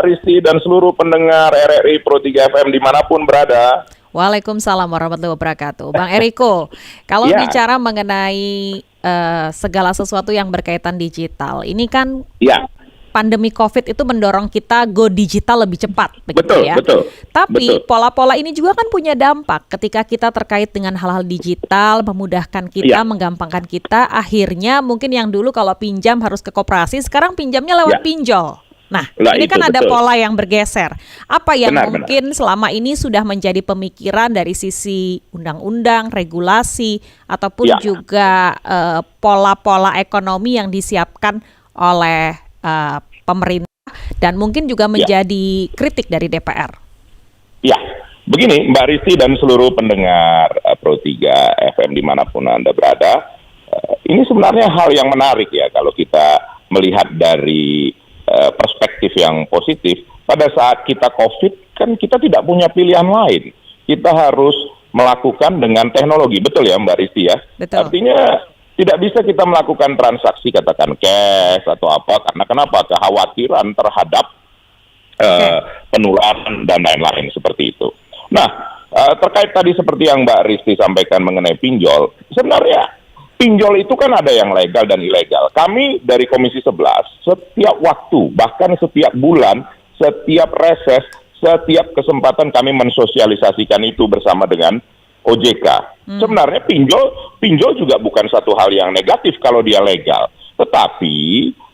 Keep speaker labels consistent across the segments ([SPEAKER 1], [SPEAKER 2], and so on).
[SPEAKER 1] Risti dan seluruh pendengar RRI Pro 3 FM dimanapun berada.
[SPEAKER 2] Waalaikumsalam warahmatullahi wabarakatuh. Bang Eriko, kalau bicara mengenai segala sesuatu yang berkaitan digital, ini kan pandemi COVID itu mendorong kita go digital lebih cepat, begitu ya. Betul. Tapi pola-pola ini juga kan punya dampak ketika kita terkait dengan hal-hal digital, memudahkan kita, menggampangkan kita. Akhirnya mungkin yang dulu kalau pinjam harus ke koperasi, sekarang pinjamnya lewat pinjol. Nah, ini kan ada pola yang bergeser. Apa yang mungkin selama ini sudah menjadi pemikiran dari sisi undang-undang, regulasi, ataupun juga pola-pola ekonomi yang disiapkan oleh pemerintah dan mungkin juga menjadi kritik dari DPR? Ya, begini Mbak Risti dan seluruh pendengar Pro 3 FM dimanapun Anda berada, ini sebenarnya hal yang menarik ya kalau kita melihat dari perspektif yang positif. Pada saat kita COVID kan kita tidak punya pilihan lain. Kita harus melakukan dengan teknologi, betul ya Mbak Risti ya? Betul. Artinya tidak bisa kita melakukan transaksi katakan cash atau apa, karena kenapa? Kekhawatiran terhadap penularan dan lain-lain seperti itu. Nah, terkait tadi seperti yang Mbak Risti sampaikan mengenai pinjol, sebenarnya pinjol itu kan ada yang legal dan ilegal. Kami dari Komisi 11 setiap waktu, bahkan setiap bulan, setiap reses, setiap kesempatan kami mensosialisasikan itu bersama dengan OJK. Sebenarnya pinjol juga bukan satu hal yang negatif kalau dia legal. Tetapi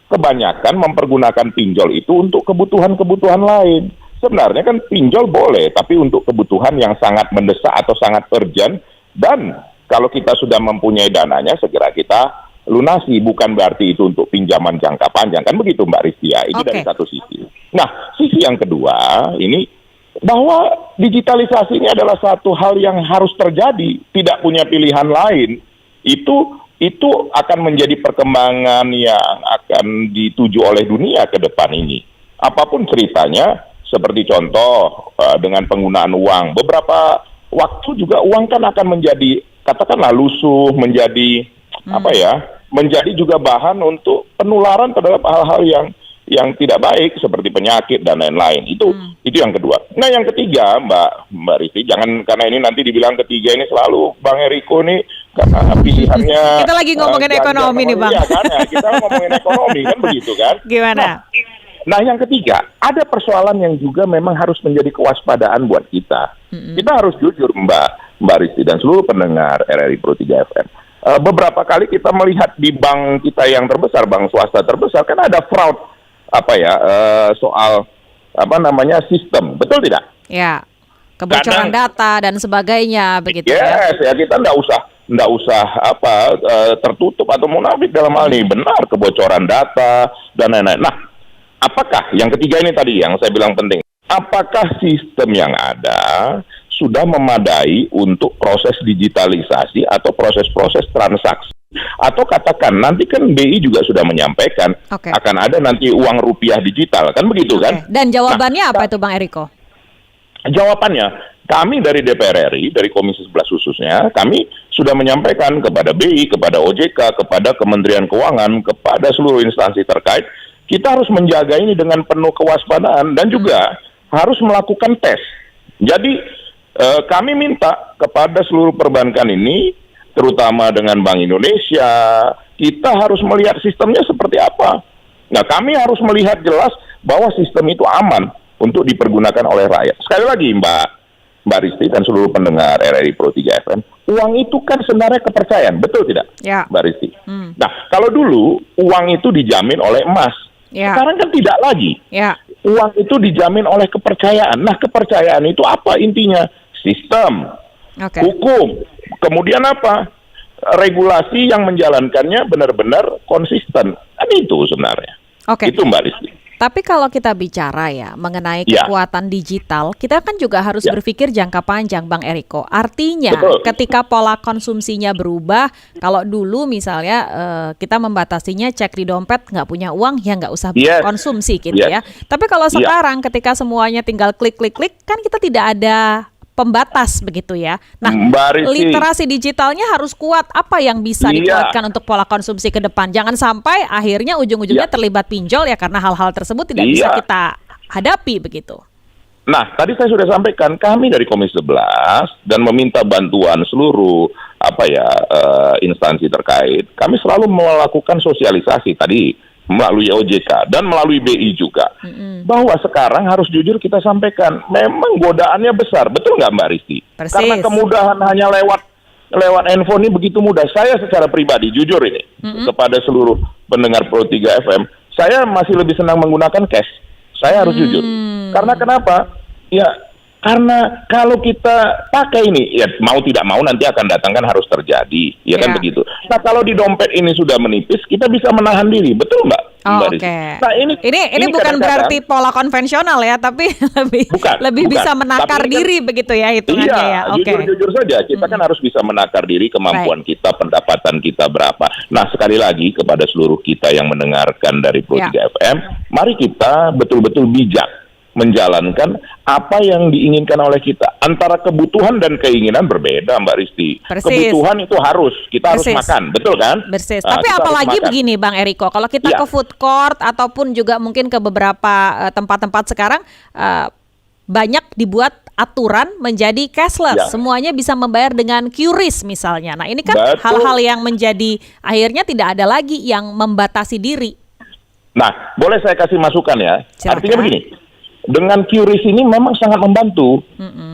[SPEAKER 2] kebanyakan mempergunakan pinjol itu untuk kebutuhan-kebutuhan lain. Sebenarnya kan pinjol boleh, tapi untuk kebutuhan yang sangat mendesak atau sangat urgent, dan kalau kita sudah mempunyai dananya, segera kita lunasi. Bukan berarti itu untuk pinjaman jangka panjang. Kan begitu Mbak Risti ya. Itu dari satu sisi. Nah, sisi yang kedua, ini bahwa digitalisasi ini adalah satu hal yang harus terjadi. Tidak punya pilihan lain. Itu akan menjadi perkembangan yang akan dituju oleh dunia ke depan ini. Apapun ceritanya, seperti contoh dengan penggunaan uang. Beberapa waktu juga uang kan akan menjadi, katakanlah lusuh, menjadi menjadi juga bahan untuk penularan terhadap hal-hal yang tidak baik seperti penyakit dan lain-lain. Itu yang kedua. Nah, yang ketiga, Mbak Risti, jangan karena ini nanti dibilang ketiga ini selalu Bang Eriko nih karena pilihannya kita lagi ngomongin ekonomi nih, Bang. Iya kan ya, kita ngomongin ekonomi kan begitu kan? Gimana? Nah, yang ketiga, ada persoalan yang juga memang harus menjadi kewaspadaan buat kita. Kita harus jujur, Mbak Risti dan seluruh pendengar RRI Pro 3 FM. Beberapa kali kita melihat di bank kita yang terbesar, bank swasta terbesar, kan ada fraud soal sistem, betul tidak? Ya, kebocoran data dan sebagainya, begitu ya. Ya kita nggak usah tertutup atau munafik dalam hal ini. Benar, kebocoran data dan lain-lain. Nah, apakah yang ketiga ini tadi yang saya bilang penting? Apakah sistem yang ada sudah memadai untuk proses digitalisasi atau proses-proses transaksi? Atau katakan, nanti kan BI juga sudah menyampaikan akan ada nanti uang rupiah digital, kan begitu kan? Dan jawabannya apa itu Bang Eriko? Jawabannya, kami dari DPR RI, dari Komisi 11 khususnya, kami sudah menyampaikan kepada BI, kepada OJK, kepada Kementerian Keuangan, kepada seluruh instansi terkait, kita harus menjaga ini dengan penuh kewaspadaan dan juga harus melakukan tes. Jadi kami minta kepada seluruh perbankan ini, terutama dengan Bank Indonesia, kita harus melihat sistemnya seperti apa. Nah, kami harus melihat jelas bahwa sistem itu aman untuk dipergunakan oleh rakyat. Sekali lagi Mbak Risti dan seluruh pendengar RRI Pro 3 FM, uang itu kan sebenarnya kepercayaan, betul tidak Mbak Risti? Nah, kalau dulu uang itu dijamin oleh emas, sekarang kan tidak lagi. Uang itu dijamin oleh kepercayaan. Nah, kepercayaan itu apa intinya? Sistem, hukum, kemudian apa? Regulasi yang menjalankannya benar-benar konsisten. Kan itu sebenarnya. Itu Mbak Rizky. Tapi kalau kita bicara ya mengenai kekuatan digital, kita kan juga harus berpikir jangka panjang, Bang Eriko. Artinya ketika pola konsumsinya berubah, kalau dulu misalnya kita membatasinya cek di dompet, nggak punya uang, ya nggak usah konsumsi gitu ya. Tapi kalau sekarang ketika semuanya tinggal klik-klik-klik, kan kita tidak ada pembatas begitu ya. Nah, literasi digitalnya harus kuat. Apa yang bisa dikuatkan untuk pola konsumsi ke depan? Jangan sampai akhirnya ujung-ujungnya terlibat pinjol ya, karena hal-hal tersebut tidak bisa kita
[SPEAKER 3] hadapi begitu.
[SPEAKER 2] Nah, tadi saya sudah sampaikan kami dari Komisi 11 dan meminta bantuan seluruh instansi terkait. Kami selalu melakukan sosialisasi tadi melalui OJK dan melalui BI juga. Bahwa sekarang harus jujur kita sampaikan, memang godaannya besar. Betul nggak Mbak Risti?
[SPEAKER 3] Persis.
[SPEAKER 2] Karena kemudahan hanya lewat handphone ini begitu mudah. Saya secara pribadi jujur ini kepada seluruh pendengar Pro 3 FM, saya masih lebih senang menggunakan cash. Saya harus jujur. Karena kenapa? Ya, karena kalau kita pakai ini, ya mau tidak mau nanti akan datang kan harus terjadi, ya kan begitu. Nah, kalau di dompet ini sudah menipis, kita bisa menahan diri, betul Mbak?
[SPEAKER 3] Oh, oke. Nah, ini bukan berarti pola konvensional ya, tapi lebih bisa menakar diri begitu ya hitungannya ya. Oke.
[SPEAKER 2] Jujur saja, kita kan harus bisa menakar diri kemampuan kita, pendapatan kita berapa. Nah, sekali lagi kepada seluruh kita yang mendengarkan dari Pro 3 FM, mari kita betul-betul bijak menjalankan apa yang diinginkan oleh kita. Antara kebutuhan dan keinginan berbeda, Mbak Risti.
[SPEAKER 3] Persis.
[SPEAKER 2] Kebutuhan itu kita harus makan, betul kan?
[SPEAKER 3] Persis. Tapi apalagi begini Bang Eriko, kalau kita ke food court ataupun juga mungkin ke beberapa tempat-tempat sekarang, banyak dibuat aturan menjadi cashless. Semuanya bisa membayar dengan QRIS misalnya. Nah, ini kan hal-hal yang menjadi akhirnya tidak ada lagi yang membatasi diri.
[SPEAKER 2] Nah, boleh saya kasih masukan ya?
[SPEAKER 3] Silakan.
[SPEAKER 2] Artinya begini, dengan QRIS ini memang sangat membantu.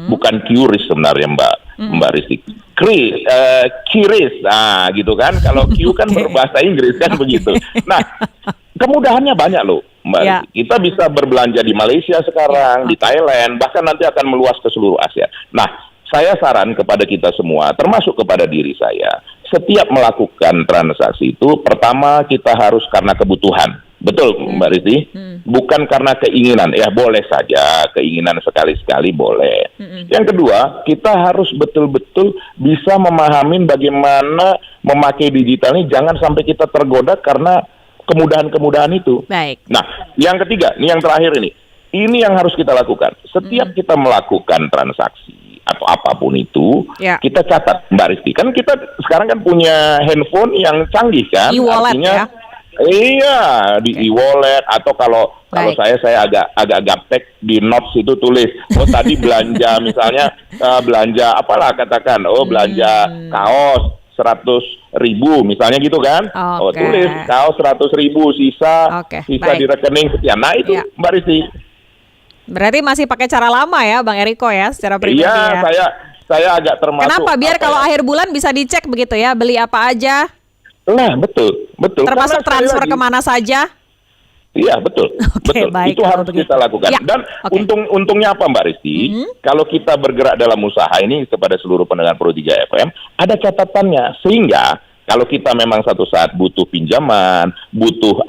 [SPEAKER 2] Bukan QRIS sebenarnya Mbak Risti. QRIS, nah gitu kan. Kalau Q kan berbahasa Inggris kan begitu. Nah, kemudahannya banyak loh Mbak Risti. Kita bisa berbelanja di Malaysia sekarang, di Thailand, bahkan nanti akan meluas ke seluruh Asia. Nah, saya saran kepada kita semua, termasuk kepada diri saya, setiap melakukan transaksi itu, pertama kita harus karena kebutuhan. Betul Mbak Risti, bukan karena keinginan. Ya boleh saja, keinginan sekali-sekali boleh. Yang kedua, kita harus betul-betul bisa memahami bagaimana memakai digital ini, jangan sampai kita tergoda karena kemudahan-kemudahan itu.
[SPEAKER 3] Baik.
[SPEAKER 2] Nah, yang ketiga, ini yang terakhir ini yang harus kita lakukan. Setiap kita melakukan transaksi atau apapun itu, kita catat Mbak Risti. Kan kita sekarang kan punya handphone yang canggih kan,
[SPEAKER 3] e-wallet,
[SPEAKER 2] artinya iya, di e-wallet atau kalau saya agak gaptek di notes itu tulis, tadi belanja misalnya belanja apalah katakan, belanja kaos 100.000 misalnya gitu kan, tulis kaos 100.000 sisa di rekening sekian. Nah itu Mbak Risti.
[SPEAKER 3] Berarti masih pakai cara lama ya Bang Eriko ya secara pribadi ya.
[SPEAKER 2] Iya, saya agak termasuk.
[SPEAKER 3] Kenapa? Biar kalau akhir bulan bisa dicek begitu ya, beli apa aja.
[SPEAKER 2] Nah, betul.
[SPEAKER 3] Termasuk transfer kemana saja?
[SPEAKER 2] Iya, betul. Betul.
[SPEAKER 3] Baik,
[SPEAKER 2] itu harus kita lakukan. Dan untungnya apa Mbak Risti? Kalau kita bergerak dalam usaha ini kepada seluruh pendengar Pro 3 FM, ada catatannya. Sehingga kalau kita memang satu saat butuh pinjaman, butuh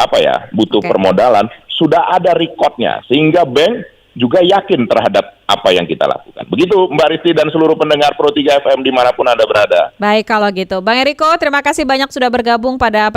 [SPEAKER 2] permodalan, sudah ada recordnya. Sehingga bank juga yakin terhadap apa yang kita lakukan. Begitu Mbak Risti dan seluruh pendengar Pro 3 FM dimanapun Anda berada.
[SPEAKER 3] Baik kalau gitu. Bang Eriko, terima kasih banyak sudah bergabung pada